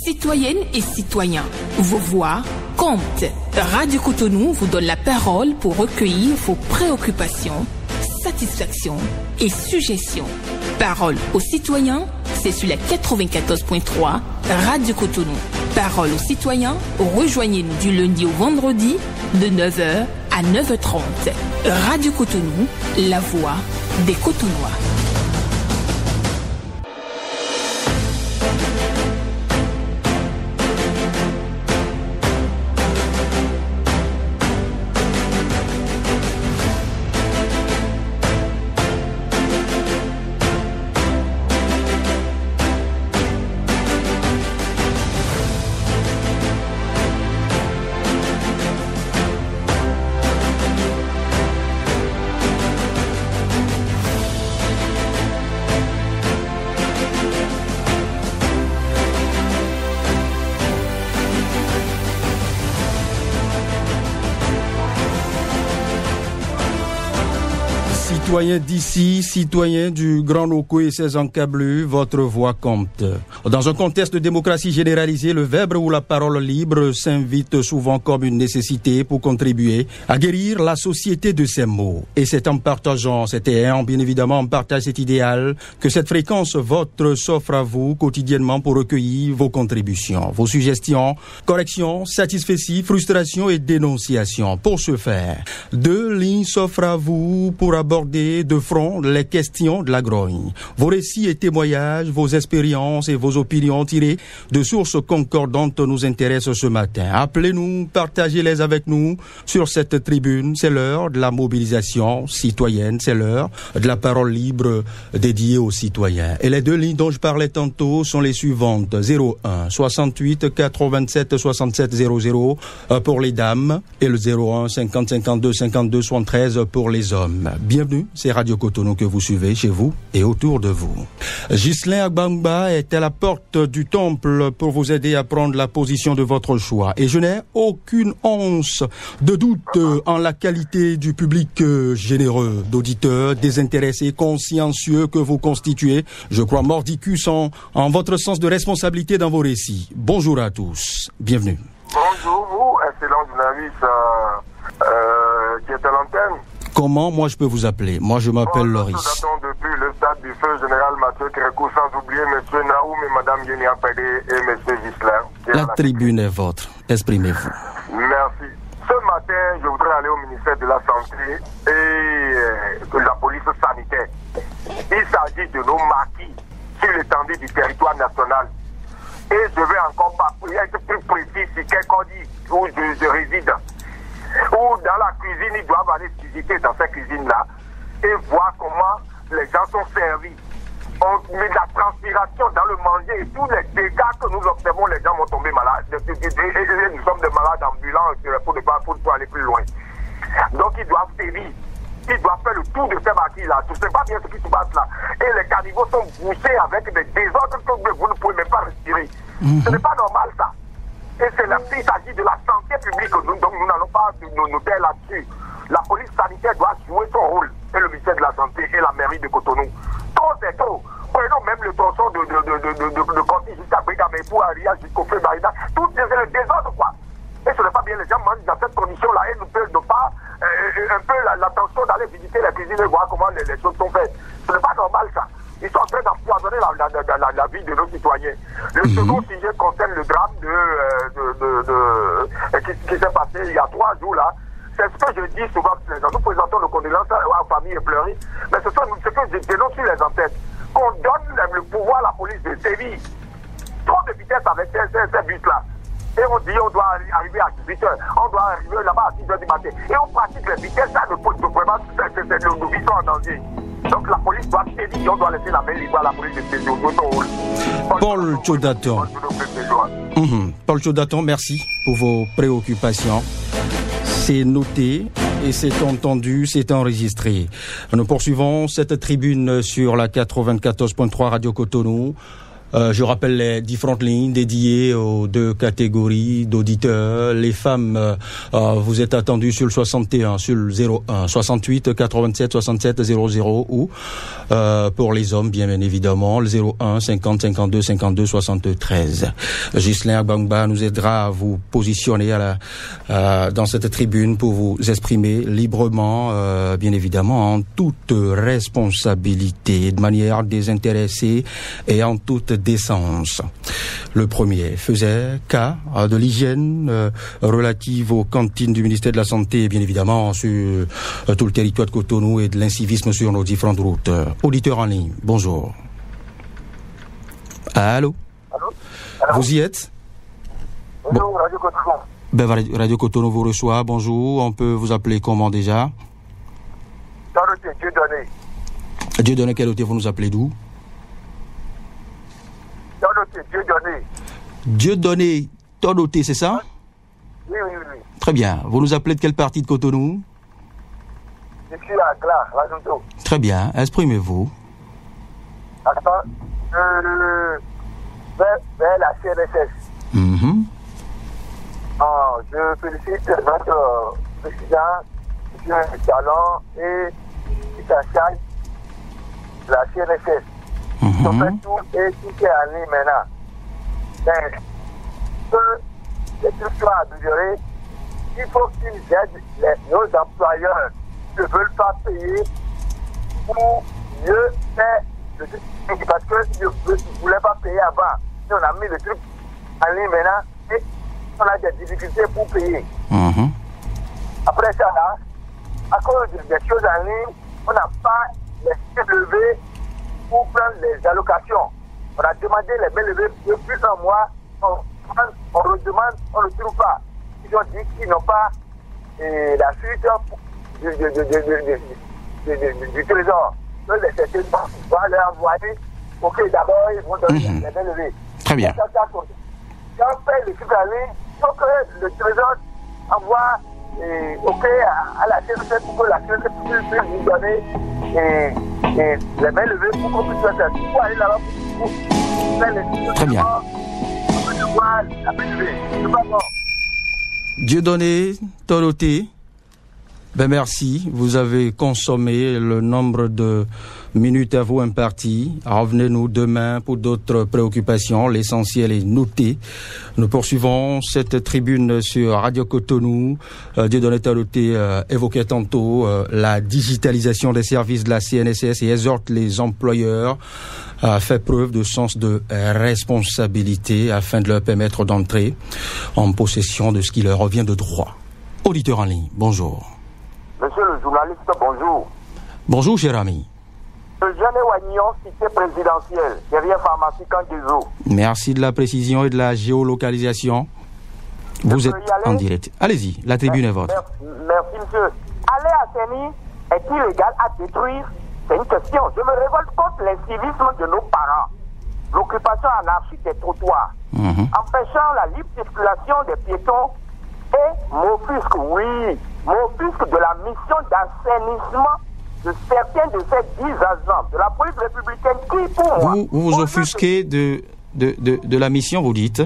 Citoyennes et citoyens, vos voix comptent. Radio Cotonou vous donne la parole pour recueillir vos préoccupations, satisfactions et suggestions. Parole aux citoyens, c'est sur la 94.3 Radio Cotonou. Parole aux citoyens, rejoignez-nous du lundi au vendredi de 9h à 9h30. Radio Cotonou, la voix des Cotonnois. Citoyens d'ici, citoyens du Grand Loko et ses encablures, votre voix compte. Dans un contexte de démocratie généralisée, le verbe ou la parole libre s'invite souvent comme une nécessité pour contribuer à guérir la société de ses maux. Et c'est en partageant cet ayant, bien évidemment, en partage cet idéal, que cette fréquence votre s'offre à vous quotidiennement pour recueillir vos contributions, vos suggestions, corrections, satisfecits, frustrations et dénonciations. Pour ce faire, 2 lignes s'offrent à vous pour aborder de front les questions de la grogne. Vos récits et témoignages, vos expériences et vos opinions tirées de sources concordantes nous intéressent ce matin. Appelez-nous, partagez-les avec nous sur cette tribune. C'est l'heure de la mobilisation citoyenne, c'est l'heure de la parole libre dédiée aux citoyens. Et les 2 lignes dont je parlais tantôt sont les suivantes. 01 68 87 67 00 pour les dames et le 01 50 52 52 73 pour les hommes. Bienvenue, c'est Radio Cotonou que vous suivez chez vous et autour de vous. Ghislain Agbangba est à la porte du temple pour vous aider à prendre la position de votre choix. Et je n'ai aucune once de doute en la qualité du public généreux, d'auditeurs, désintéressés, consciencieux que vous constituez. Je crois mordicus en votre sens de responsabilité dans vos récits. Bonjour à tous. Bienvenue. Bonjour, vous, excellent journaliste qui est à l'antenne. Comment moi je peux vous appeler? Moi je m'appelle Loris. Nous attendons depuis le stade du feu général Mathieu Kérékou, sans oublier M. Naoum et Mme Yenia Pédé et M. Ghislain. La tribune est votre. Exprimez-vous. Merci. Ce matin, je voudrais aller au ministère de la Santé et de la police sanitaire. Il s'agit de nos maquis sur l'étendue du territoire national. Et je vais encore être plus précis sur quelqu'un dit où je réside. Ou dans la cuisine, ils doivent aller visiter dans cette cuisine-là et voir comment les gens sont servis. On met de la transpiration dans le manger et tous les dégâts que nous observons, les gens vont tomber malades. Nous sommes des malades ambulants pour aller plus loin. Donc ils doivent sévir. Ils doivent faire le tour de ces maquis-là. Tu ne sais pas bien ce qui se passe là. Et les caniveaux sont bouchés avec des désordres que vous ne pouvez même pas respirer. Ce n'est pas normal ça. Et il s'agit de la santé publique, donc nous n'allons pas nous taire là-dessus. La police sanitaire doit jouer son rôle, et le ministère de la Santé et la mairie de Cotonou. Trop c'est trop. Prenons même le tronçon de Conti jusqu'à Brigamé pour arriver jusqu'au feu Barida. Tout c'est le désordre, quoi. Et ce n'est pas bien, les gens mangent dans cette condition-là et ne peuvent pas un peu l'attention d'aller visiter la cuisine et voir comment les choses sont faites. Ce n'est pas normal, ça. Ils sont en train d'empoisonner la vie de nos citoyens. Le second sujet concerne le drame qui s'est passé il y a 3 jours là. C'est ce que je dis souvent sur les gens. Nous présentons nos condoléances aux familles éplorées, mais ce que je dénonce sur les antennes. Qu'on donne le pouvoir à la police de sévir. Trop de vitesse avec ces bus-là. Et on dit on doit arriver à 18h, on doit arriver là-bas à 6h du matin. Et on pratique les vitesses, ça ne peut vraiment, nos vies sont en danger. Donc la police doit sévir, on doit laisser la main libre à la police de sévir. Paul Tchodaton. Paul Tchodaton, merci pour vos préoccupations. C'est noté et c'est entendu, c'est enregistré. Nous poursuivons cette tribune sur la 94.3 Radio Cotonou. Je rappelle les différentes lignes dédiées aux deux catégories d'auditeurs. Les femmes, vous êtes attendus sur le 61, sur le 01, 68 87 67 00 ou pour les hommes, bien évidemment, le 01 50 52 52 73. Ghislain Agbangba nous aidera à vous positionner dans cette tribune pour vous exprimer librement, bien évidemment, en toute responsabilité, de manière désintéressée et en toute décence. Le premier faisait cas de l'hygiène relative aux cantines du ministère de la Santé, bien évidemment, sur tout le territoire de Cotonou et de l'incivisme sur nos différentes routes. Auditeur en ligne, bonjour. Allô? Allô? Vous y êtes? Bonjour, Radio Cotonou. Ben, Radio Cotonou vous reçoit. Bonjour, on peut vous appeler comment déjà? Dieudonné. Dieudonné, quel auteur vous nous appelez d'où? Dieudonné. Dieudonné, Tonoté, c'est ça? Oui. Très bien. Vous nous appelez de quelle partie de Cotonou? Je suis à Glas, la Junto. Très bien. Exprimez-vous. Attends, vers la CNSS. Je félicite notre président, M. Talon, et qui s'achète la CNSS. Ils ont fait tout et tout est en ligne maintenant. Mais que les trucs soient améliorés, il faut qu'ils aident nos employeurs qui ne veulent pas payer pour mieux faire le truc. Parce qu'ils ne voulaient pas payer avant. Et on a mis le truc en ligne maintenant et on a des difficultés pour payer. Après ça, là, à cause des choses en ligne, on n'a pas les mains levées pour prendre les allocations. On a demandé les mains levées depuis un mois, on redemande, on ne le trouve pas. Ils ont dit qu'ils n'ont pas la suite du trésor. Donc les certaines banques vont leur envoyer, ok, d'abord ils vont donner les mains levées. Très bien. Quand on fait les trucs en ligne, il faut que le trésor envoie ok à la CNSS pour que la CNSS puisse nous donner les mains levées pour qu'on puisse faire ça. Il faut aller là-bas pour faire les trucs. Très bien. Dieudonné, Toloté, ben merci. Vous avez consommé le nombre de minutes à vous imparties. Revenez-nous demain pour d'autres préoccupations. L'essentiel est noté. Nous poursuivons cette tribune sur Radio Cotonou. Dieudonné Toloté évoquait tantôt la digitalisation des services de la CNSS et exhorte les employeurs à faire preuve de sens de responsabilité afin de leur permettre d'entrer en possession de ce qui leur revient de droit. Auditeur en ligne, bonjour. Monsieur le journaliste, bonjour. Bonjour, cher ami. Jeanne Wagnon, cité présidentielle, derrière pharmacie Candizo. Merci de la précision et de la géolocalisation. Vous êtes en direct. Allez-y, la tribune est votre. Merci, monsieur. Aller à Séni est illégal à détruire? C'est une question. Je me révolte contre l'incivisme de nos parents. L'occupation anarchique des trottoirs, empêchant la libre circulation des piétons et m'offusque de la mission d'assainissement de certains de ces 10 agents de la police républicaine qui, pour moi... Vous vous offusquez de la mission, vous dites?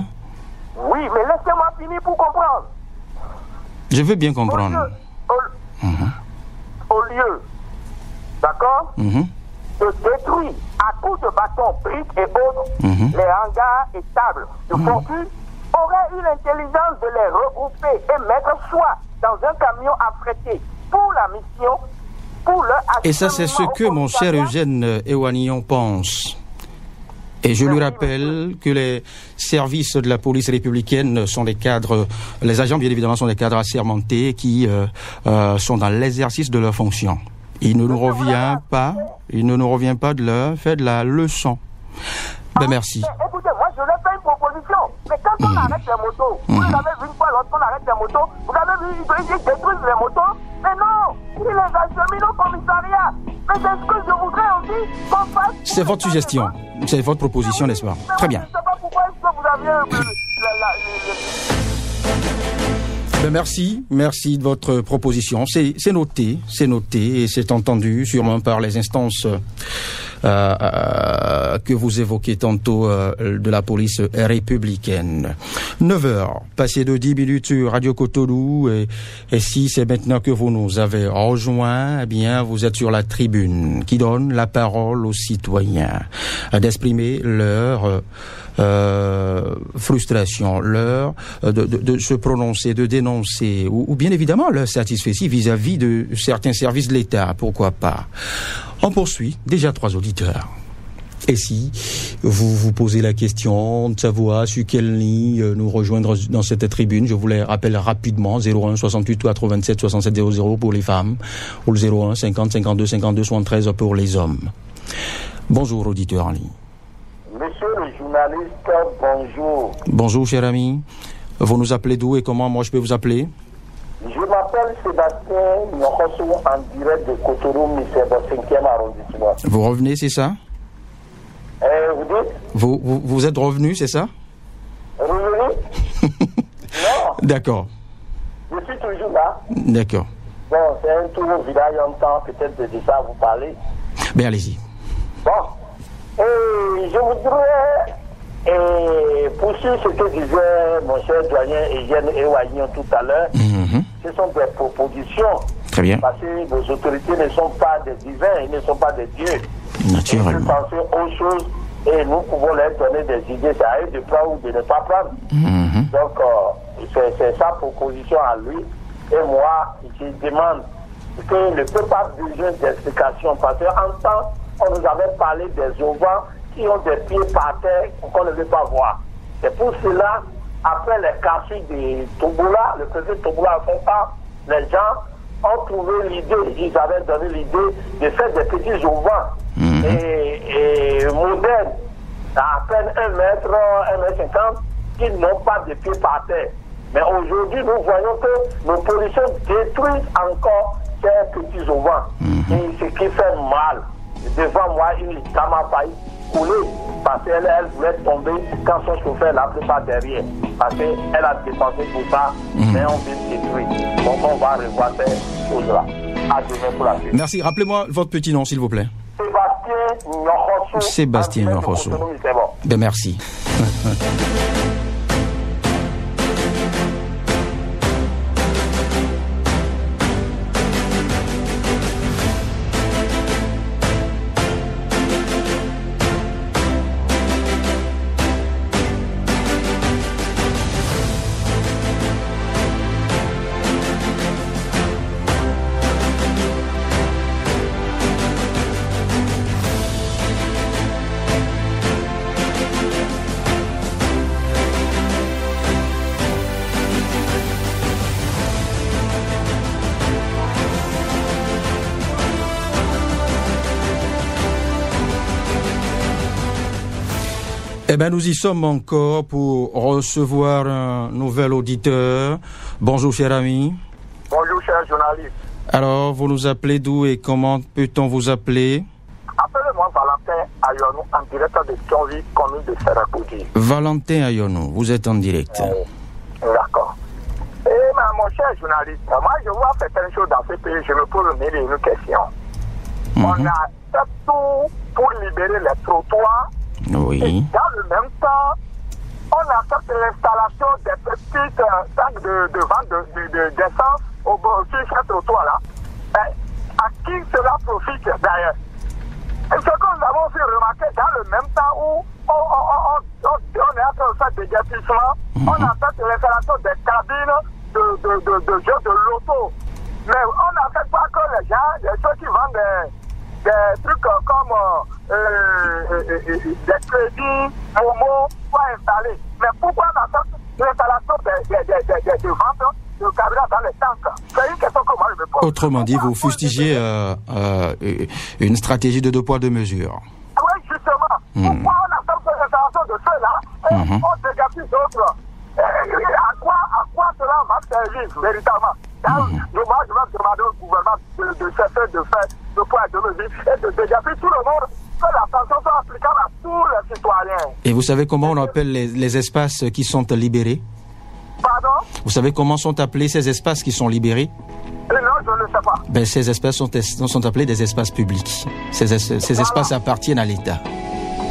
Oui, mais laissez-moi finir pour comprendre. Je veux bien comprendre. Au lieu, d'accord, de détruire à coups de bâton, briques et autres, les hangars et tables de fortune, aurait eu l'intelligence de les regrouper et mettre soit dans un camion affrété pour la mission, pour leur... Et ça, c'est ce que mon cher Eugène Ewanion pense. Et je lui rappelle que les services de la police républicaine sont des cadres, les agents bien évidemment sont des cadres assermentés qui sont dans l'exercice de leurs fonctions. Il ne nous revient pas de leur faire de la leçon. Ben merci. Écoutez, moi je leur fais une proposition. Mais quand on arrête les motos, vous avez vu une fois lorsqu'on arrête les motos, vous avez vu, ils détruisent les motos. Mais non, ils les acheminent au commissariat. Mais c'est ce que je voudrais aussi qu'on fasse. C'est votre suggestion, c'est votre proposition, n'est-ce pas? Très bien. Je ne sais pas pourquoi est-ce que vous aviez... Ben merci de votre proposition. C'est noté et c'est entendu sûrement par les instances que vous évoquez tantôt de la police républicaine. 9h, passé de 10 minutes sur Radio Cotonou, et si c'est maintenant que vous nous avez rejoints, eh bien, vous êtes sur la tribune qui donne la parole aux citoyens d'exprimer leur frustration, leur de se prononcer, de dénoncer, ou bien évidemment leur satisfaction vis-à-vis de certains services de l'État, pourquoi pas. On poursuit, déjà 3 auditeurs. Et si vous vous posez la question de savoir sur quelle ligne nous rejoindre dans cette tribune, je vous les rappelle rapidement, 01 68 87 67 00 pour les femmes, ou le 01 50 52 52 73 pour les hommes. Bonjour auditeur en ligne. Monsieur le journaliste, bonjour. Bonjour cher ami. Vous nous appelez d'où et comment moi je peux vous appeler? Je m'appelle Sébastien Nyokoso en direct de Cotonou, Misebo, 5e arrondissement. Vous revenez, c'est ça? Vous dites? Vous êtes revenu, c'est ça? Revenu? Non. D'accord. Je suis toujours là. D'accord. Bon, c'est un tour au village en temps, peut-être de ça à vous parler. Ben allez-y. Bon. Je voudrais poursuivre ce que disait mon cher doyen Eugène Ewagnon tout à l'heure. Ce sont des propositions. Très bien. Parce que vos autorités ne sont pas des divins, ils ne sont pas des dieux. Naturellement. Ils peuvent penser aux choses et nous pouvons leur donner des idées. C'est à eux de prendre ou de ne pas prendre. Donc, c'est sa proposition à lui. Et moi, je demande que ne peut pas besoin d'explication. Parce qu'en temps, on nous avait parlé des ovins qui ont des pieds par terre qu'on ne veut pas voir. C'est pour cela, après les cassures de Tobola, le président Tobola a fait ça, les gens ont trouvé l'idée, ils avaient donné l'idée de faire des petits ovins et modernes, à peine 1 mètre, 1m50, qui n'ont pas de pieds par terre. Mais aujourd'hui, nous voyons que nos policiers détruisent encore ces petits ovins. Et ce qui fait mal. Devant moi, une dame a failli couler parce qu'elle voulait tomber quand son chauffeur l'a pris par derrière. Parce qu'elle a dépensé pour ça, mais on vient de détruire. Donc on va revoir ces choses-là. À demain pour la suite. Merci. Rappelez-moi votre petit nom, s'il vous plaît. Sébastien Nyokoso. Sébastien Nyokoso. Ben merci. Eh bien, nous y sommes encore pour recevoir un nouvel auditeur. Bonjour, cher ami. Bonjour, cher journaliste. Alors, vous nous appelez d'où et comment peut-on vous appeler? Appelez-moi Valentin Ayonou, en direct de Thionville, commune de Serapouji. Valentin Ayonou, vous êtes en direct. D'accord. Et mon cher journaliste, moi, je vois certaines choses dans ce pays, je me pose une question. On a fait tout pour libérer les trottoirs. Oui. Et dans le même temps, on a fait l'installation des petites sacs de vente d'essence sur ce trottoir-là. À qui cela profite d'ailleurs? Et ce que nous avons fait remarquer dans le même temps où on est en train de faire des déguerpissements, on a fait l'installation des cabines de jeux de loto. Mais on n'a fait pas que les gens, ceux qui vendent des trucs comme des crédits, Momo, pour installer. Mais pourquoi on a fait l'installation de vente de carburant dans les tanks? C'est une question que moi je me pose. Autrement dit, vous fustigez une stratégie de 2 poids 2 mesures. Oui, justement. Pourquoi on a fait l'installation de ceux-là et on dégage d'autres? À quoi cela va servir véritablement? Moi, je vais demander au gouvernement de cesser de faire 2 poids 2 mesures et de dégager tout le monde, que la sanction soit applicable à tous les citoyens. Et vous savez comment on appelle les espaces qui sont libérés? Pardon? Vous savez comment sont appelés ces espaces qui sont libérés? Non, je ne le sais pas. Ben, ces espaces sont appelés des espaces publics. Ces espaces appartiennent à l'État.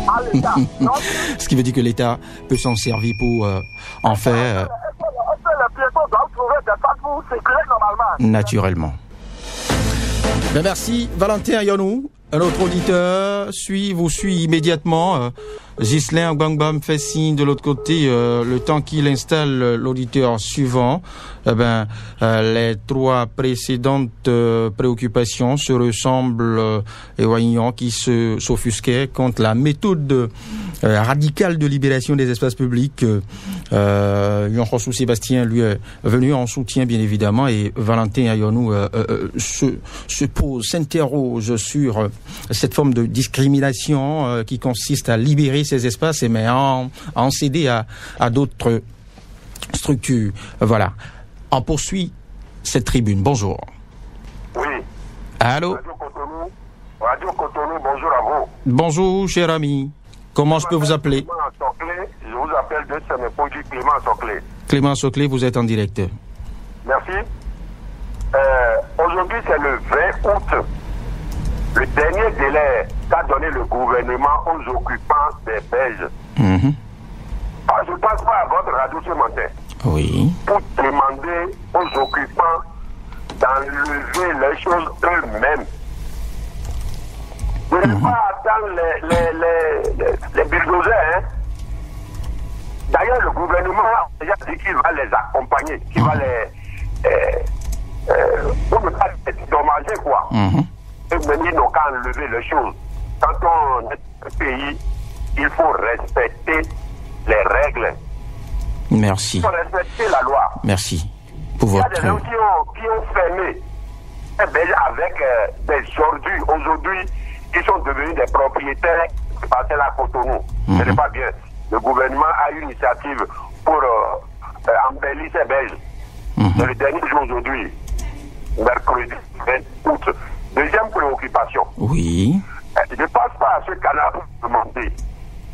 À l'État. Ce qui veut dire que l'État peut s'en servir pour en faire... Les piétons doivent trouver des espaces pour circuler normalement. Naturellement. Ben, merci Valentin Yonou. Un autre auditeur vous suit immédiatement. Ghislain Gbangbam fait signe de l'autre côté, le temps qu'il installe l'auditeur suivant. Les trois précédentes préoccupations se ressemblent et voyons qui s'offusquaient contre la méthode radicale de libération des espaces publics. Jean-François Sébastien lui est venu en soutien bien évidemment et Valentin Ayonou s'interroge sur cette forme de discrimination qui consiste à libérer ces espaces et mais en céder à d'autres structures. Voilà. On poursuit cette tribune. Bonjour. Oui. Allô. Radio Cotonou, bonjour à vous. Bonjour, cher ami. Comment je peux vous appeler? Je vous appelle de Sémépoji, Clément Soclé. Clément Soclé, vous êtes en direct. Merci. Aujourd'hui, c'est le 20 août. Le dernier délai qu'a donné le gouvernement aux occupants des Belges. Je ne passe pas à votre radio ce matin. Oui. Pour demander aux occupants d'enlever les choses eux-mêmes. Vous n'allez pas attendre les bulldozers. D'ailleurs, le gouvernement a déjà dit qu'il va les accompagner, qu'il va pour ne pas les dédommager, quoi. Et même ils n'ont qu'à enlever les choses. Quand on est un pays, il faut respecter les règles. Merci. Il faut respecter la loi. Merci pour votre... Il y a des gens qui ont fermé avec des ordures. Aujourd'hui, ils sont devenus des propriétaires qui passaient la Cotonou. Ce n'est pas bien. Le gouvernement a une initiative pour embellir ces Belges. C'est le dernier jour aujourd'hui, mercredi 20 août. Deuxième préoccupation. Oui. Je ne passe pas à ce canal pour demander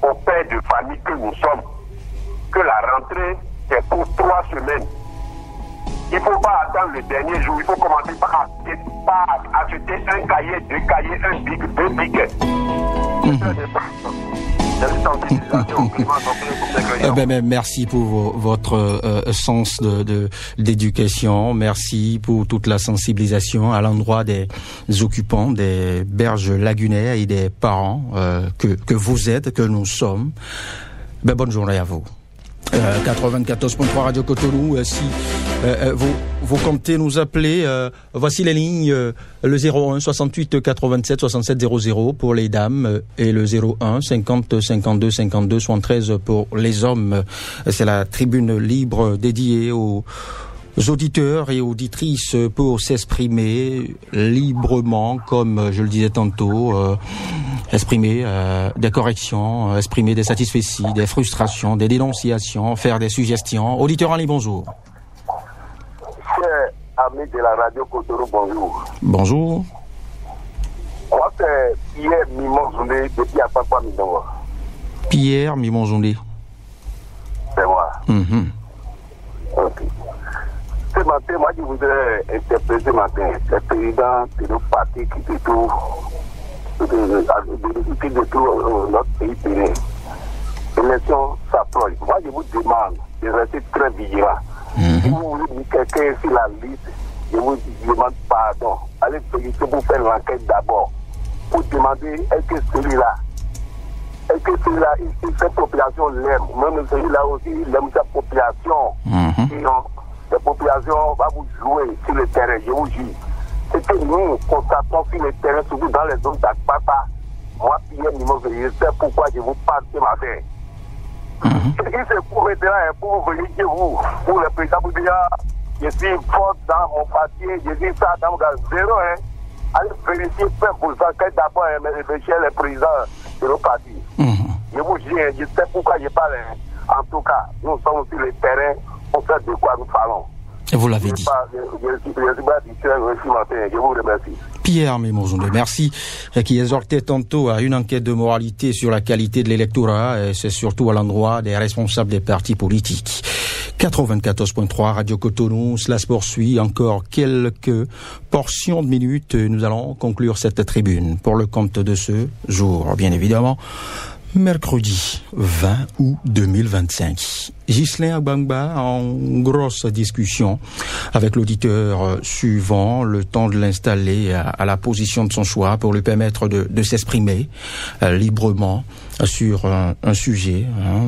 aux pères de famille que nous sommes que la rentrée est pour 3 semaines. Il ne faut pas attendre le dernier jour. Il faut commencer par acheter un cahier, 2 cahiers, un bic, 2 bics. Merci pour votre sens d'éducation. Merci pour toute la sensibilisation à l'endroit des occupants des berges lagunaires et des parents que vous êtes, que nous sommes. Bonne journée à vous. 94.3 Radio Cotonou. Si vous comptez nous appeler, voici les lignes, le 01 68 87 67 00 pour les dames et le 01 50 52 52 73 pour les hommes. C'est la tribune libre dédiée aux auditeurs et auditrices pour s'exprimer librement, comme je le disais tantôt, exprimer des corrections, exprimer des satisfecits, des frustrations, des dénonciations, faire des suggestions. Auditeurs en ligne, bonjour. Chers amis de la radio Cotonou, bonjour. Bonjour. Moi, c'est Pierre Mimon-Zoundé depuis Apapa Mindoua. Pierre Mimon-Zoundé. C'est moi. Ok. Ce matin, moi, je voudrais interpeller ce matin le président de nos partis qui se trouve de tout notre pays périn. L'élection s'approche. Moi, je vous demande de rester très vigilant. Si vous voulez dire quelqu'un sur la liste, je vous demande pardon. Allez féliciter pour faire l'enquête d'abord. Pour demander est-ce que celui-là, cette population l'aime. Même celui-là aussi, il aime sa population. Sinon, la population va vous jouer sur le terrain, je vous jure. C'est que nous constatons sur le terrain, surtout dans les zones d'Akpata. Moi, Pierre Mimon, je sais pourquoi je vous parle ce matin. Il se pour maintenant pour venir chez vous, pour le président, pour dire je suis fort dans mon parti, je dis ça dans mon gars, 0, Allez vérifier, faire vos enquêtes d'abord, mais réfléchir les présidents de nos partis. Je vous dis, je sais pourquoi je parle. En tout cas, nous sommes sur le terrain, on sait de quoi nous parlons. Et vous l'avez dit. Je vous remercie. Pierre Mimon-Zoundé, merci, qui exhortait tantôt à une enquête de moralité sur la qualité de l'électorat, et c'est surtout à l'endroit des responsables des partis politiques. 94.3 Radio Cotonou, cela se poursuit encore quelques portions de minutes. Nous allons conclure cette tribune pour le compte de ce jour, bien évidemment. Mercredi 20 août 2025. Ghislain Agbangba en grosse discussion avec l'auditeur suivant, le temps de l'installer à la position de son choix pour lui permettre de s'exprimer librement sur un sujet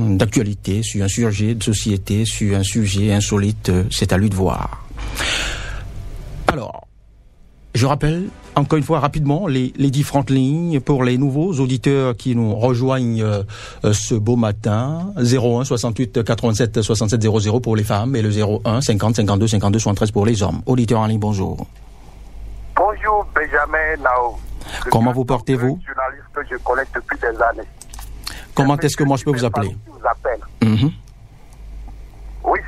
d'actualité, sur un sujet de société, sur un sujet insolite. C'est à lui de voir. Alors, je rappelle encore une fois rapidement les différentes lignes pour les nouveaux auditeurs qui nous rejoignent ce beau matin. 01 68 87 67 00 pour les femmes et le 01 50 52 52 73 pour les hommes. Auditeurs en ligne, bonjour. Bonjour Benjamin Nao. Comment vous portez-vous? Journaliste que je connais depuis des années. Comment est-ce que moi je peux vous appeler? Oui.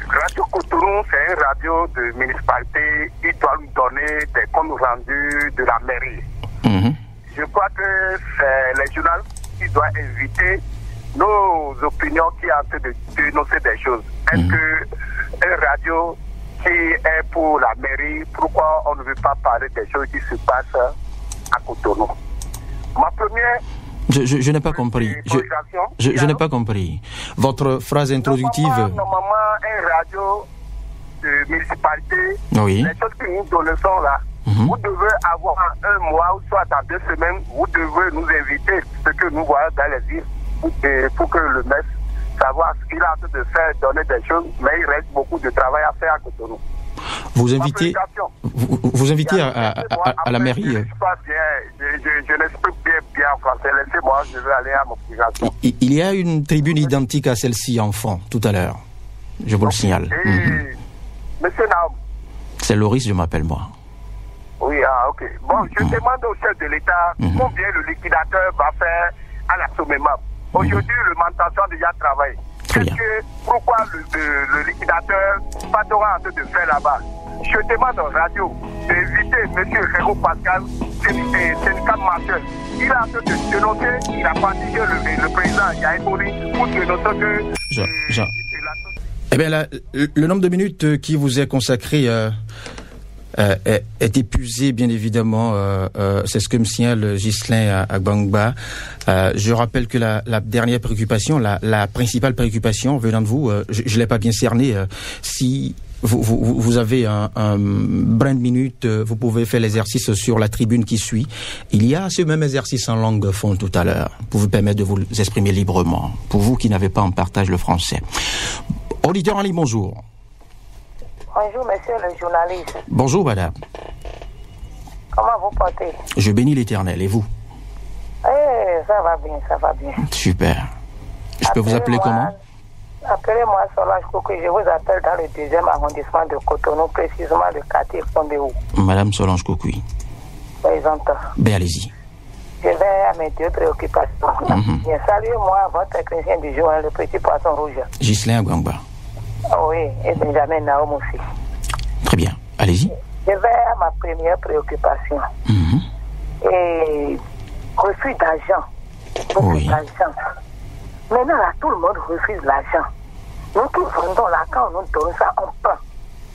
Radio Cotonou, c'est une radio de municipalité. Il doit nous donner des comptes rendus de la mairie. Je crois que c'est les journalistes qui doivent inviter nos opinions qui ont en train de dénoncer des choses. Est-ce que une radio qui est pour la mairie, pourquoi on ne veut pas parler des choses qui se passent à Cotonou? Ma première... Je n'ai pas compris. Je n'ai pas compris. Votre phrase introductive... Normalement, une radio de municipalité, oui. Les choses que nous donnons là, vous devez avoir un mois ou soit dans 2 semaines, vous devez nous inviter ce que nous voyons dans les îles pour que le maire savoir ce qu'il a en train de faire, donner des choses, mais il reste beaucoup de travail à faire à Cotonou. Vous invitez à la mairie. Je n'explique bien en français. Laissez-moi, je vais aller à mon application. Il y a une tribune identique à celle-ci en fond, tout à l'heure. Je vous le signale. Monsieur Naum. C'est Loris, je m'appelle moi. Oui, ok. Bon, je demande au chef de l'État combien le liquidateur va faire à l'assommement. Aujourd'hui, le Mantention a déjà travaillé. Pourquoi le liquidateur pas en train de faire là-bas? Je demande aux radios d'éviter M. Régo Pascal, syndicat mensuel. Il a en train de dénoncer, il a participé le président Yahi Boni pour dénoncer que... Eh bien, le nombre de minutes qui vous est consacré est épuisé, bien évidemment. C'est ce que me signale Ghislain Agbangba. Je rappelle que la dernière préoccupation, la principale préoccupation venant de vous, je l'ai pas bien cerné. Si vous avez un brin de minute, vous pouvez faire l'exercice sur la tribune qui suit. Il y a ce même exercice en langue fond tout à l'heure pour vous permettre de vous exprimer librement, pour vous qui n'avez pas en partage le français. Auditeur en ligne, bonjour. Bonjour, monsieur le journaliste. Bonjour, madame. Comment vous portez? Je bénis l'Éternel, et vous? Ça va bien, ça va bien. Super. Je peux vous appeler comment? Appelez-moi Solange Kokoui, je vous appelle dans le 2e arrondissement de Cotonou, précisément le quartier Fondéou. Madame Solange Kokoui. Présente. Ben, allez-y. Je vais à mes 2 préoccupations. Bien, saluez-moi votre technicien du jour, le petit poisson rouge. Ghislain Agbangba. Oui, et Benjamin Naum aussi. Très bien, allez-y. Je vais à ma première préoccupation. Et refus d'argent. Oui. Maintenant, là, tout le monde refuse l'argent. Nous qui vendons là, quand on nous donne ça, on prend.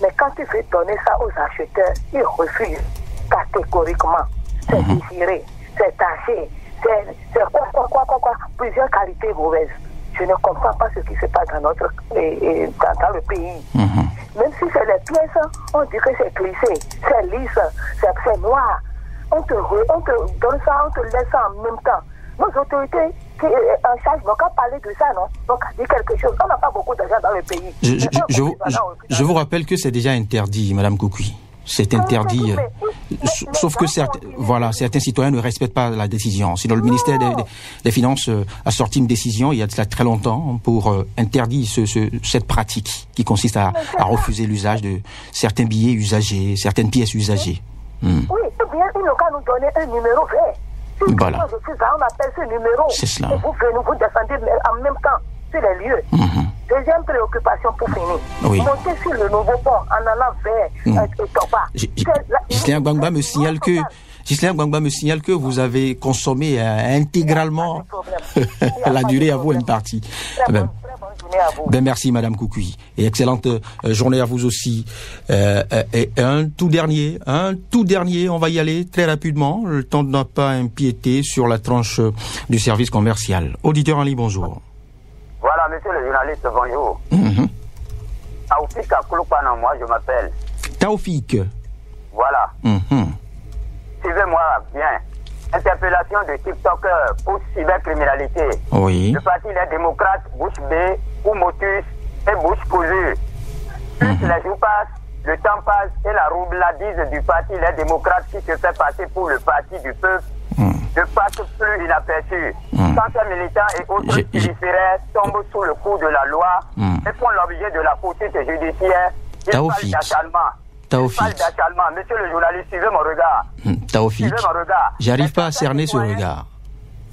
Mais quand tu veux donner ça aux acheteurs, ils refusent catégoriquement. C'est désiré, c'est taché, c'est quoi, plusieurs qualités mauvaises. Je ne comprends pas ce qui se passe dans dans le pays. Même si c'est les pièces, on dit que c'est glissé, c'est lisse, c'est noir. On te donne ça, on te laisse ça en même temps. Nos autorités qui en charge n'ont qu'à parler de ça, non? Donc, à dire quelque chose. On n'a pas beaucoup d'argent dans le pays. Je vous rappelle que c'est déjà interdit, Madame Kokoui. C'est interdit. Sauf que certains citoyens ne respectent pas la décision. Sinon, le ministère des Finances a sorti une décision il y a de cela très longtemps pour interdire cette pratique qui consiste à refuser l'usage de certains billets usagés, certaines pièces usagées. Oui, eh bien, ils n'ont qu'à nous donner un numéro vert. Si voilà. On appelle ce numéro. C'est cela. Et vous descendez en même temps sur les lieux. Deuxième préoccupation pour finir. Oui. Monter sur le nouveau pont en allant vers Toba. Ghislain Agbangba me signale que vous avez consommé intégralement la durée à vous une partie. journée à vous. Ben merci Madame Koukoui et excellente journée à vous aussi. Et un tout dernier, on va y aller très rapidement, le temps de ne pas empiéter sur la tranche du service commercial. Auditeur en ligne, bonjour. Voilà, monsieur le journaliste, bonjour. Taoufik Akouloukwana, moi je m'appelle. Taoufik. Voilà. Suivez-moi bien. Interpellation de TikToker pour cybercriminalité. Oui. Le parti Les Démocrates, bouche bée, ou motus et bouche cousue. Plus les jours passent, le temps passe et la roubladise du parti Les Démocrates qui se fait passer pour le parti du peuple ne passe plus inaperçu. Quand ces militants et autres périphéraires tombent sous le coup de la loi et font l'objet de la poursuite judiciaire, ils parlent d'acharnement. Monsieur le journaliste, suivez mon regard. Taoufik, j'arrive pas à cerner ce regard.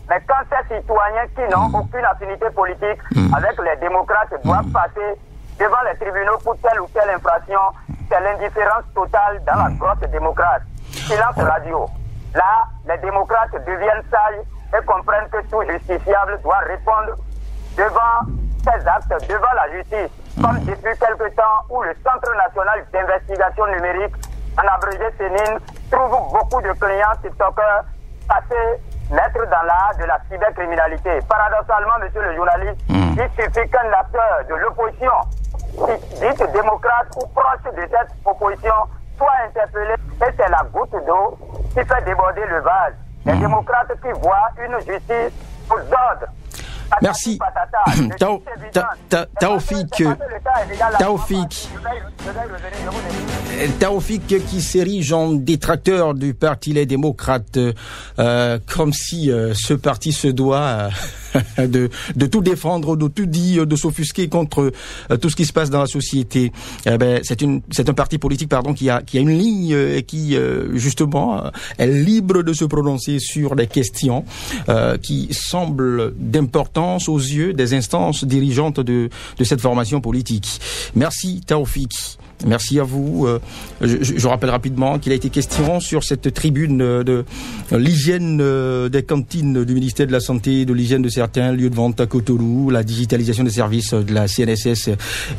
Mais quand ces citoyens qui n'ont aucune affinité politique avec les démocrates doivent passer devant les tribunaux pour telle ou telle infraction, c'est l'indifférence totale dans la grosse démocrate. Silence radio. Là, les démocrates deviennent sages et comprennent que tout justiciable doit répondre devant ses actes, devant la justice. Comme depuis quelque temps où le Centre national d'investigation numérique, en abrégé CENIN, trouve beaucoup de clients TikTokers passés mettre dans l'art de la cybercriminalité. Paradoxalement, monsieur le journaliste, il suffit qu'un acteur de l'opposition, dite démocrate ou proche de cette opposition, soit interpellé et c'est la goutte d'eau qui fait déborder le vase. Les démocrates qui voient une justice aux ordres. Merci. Taoufik qui s'érige en détracteur du parti Les Démocrates, comme si ce parti se doit de tout défendre, de tout dire, de s'offusquer contre tout ce qui se passe dans la société. C'est un parti politique qui a une ligne et qui justement est libre de se prononcer sur des questions qui semblent d'importance aux yeux des instances dirigeantes de cette formation politique. Merci Taoufik. Merci à vous. Je rappelle rapidement qu'il a été question sur cette tribune de l'hygiène des cantines du ministère de la Santé, de l'hygiène de certains lieux de vente à Cotonou, la digitalisation des services de la CNSS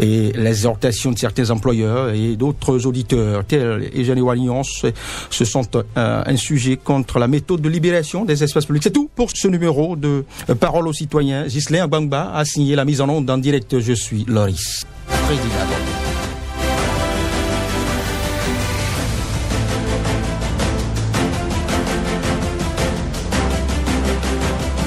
et l'exhortation de certains employeurs et d'autres auditeurs tels Eugène Wagnon. Ce sont un sujet contre la méthode de libération des espaces publics. C'est tout pour ce numéro de Parole aux citoyens. Ghislain Agbangba a signé la mise en onde en direct. Je suis Loris. Président.